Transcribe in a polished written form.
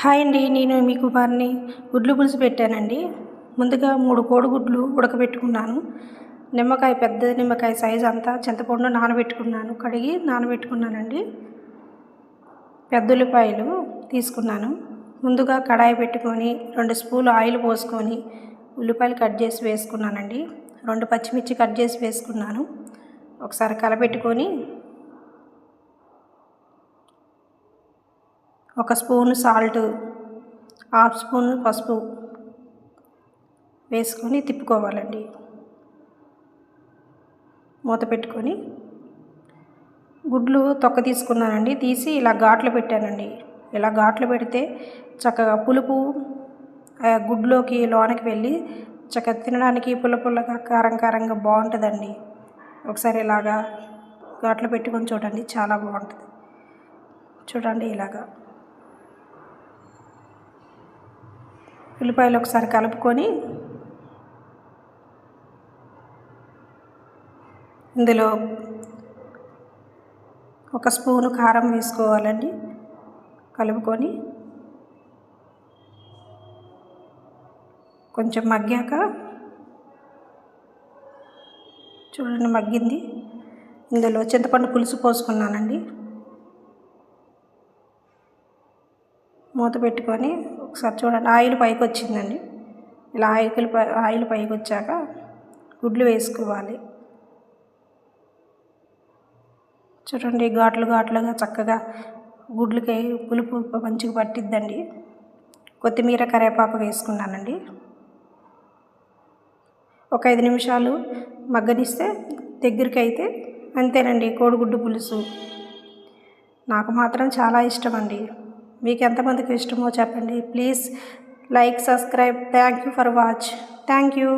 Hi అండి, నేను మీ కుమార్ని. గుడ్లు పులుసు పెట్టానండి. ముందుగా 3 కోడిగుడ్లు ఉడకబెట్టుకున్నాను. నిమ్మకాయ, పెద్ద నిమ్మకాయ సైజు అంతా చింతపండు నానబెట్టుకున్నాను. కడిగి నానబెట్టుకున్నానండి. పెద్ద ఉల్లిపాయలు తీసుకున్నాను. ముందుగా కడాయి పెట్టుకొని 2 స్పూన్లు ఆయిల్ పోసుకొని ఉల్లిపాయలు కట్ చేసి వేసుకున్నానండి. 2 పచ్చిమిర్చి కట్ చేసి వేసుకున్నాను. ఒకసారి కలపెట్టుకొని 1 స్పూను సాల్ట్, 1/2 స్పూను పసుపు వేసుకొని తిప్పుకోవాలండి. మూత పెట్టుకొని గుడ్లు తొక్క తీసుకున్నానండి. తీసి ఇలా ఘాట్లు పెట్టానండి. ఇలా ఘాట్లు పెడితే చక్కగా పులుపు గుడ్లోకి లోనకి వెళ్ళి చక్కగా తినడానికి పుల్లగా కారంగా బాగుంటుందండి. ఒకసారి ఇలాగా ఘాట్లు పెట్టుకొని చూడండి, చాలా బాగుంటుంది. చూడండి, ఇలాగా ఉల్లిపాయలు ఒకసారి కలుపుకొని ఇందులో 1 స్పూను కారం వేసుకోవాలండి. కలుపుకొని కొంచెం మగ్గాక చూడండి, మగ్గింది. ఇందులో చింతపండు పులుసు పోసుకున్నానండి. మూత పెట్టుకొని ఒకసారి చూడండి, ఆయిల్ పైకి వచ్చిందండి. ఇలా ఆయిల్ పైకి వచ్చాక గుడ్లు వేసుకోవాలి. చూడండి, ఘాట్లుగా చక్కగా గుడ్లకి పులుపు మంచిగా పట్టిద్దండి. కొత్తిమీర, కరివేపాకు వేసుకున్నానండి. ఒక 5 నిమిషాలు మగ్గనిస్తే దగ్గరికి అయితే అంతేనండి, కోడిగుడ్డు పులుసు. నాకు మాత్రం చాలా ఇష్టం అండి. మీకు ఎంతమందికి ఇష్టమో చెప్పండి. Please like, subscribe. Thank you for watch. Thank you.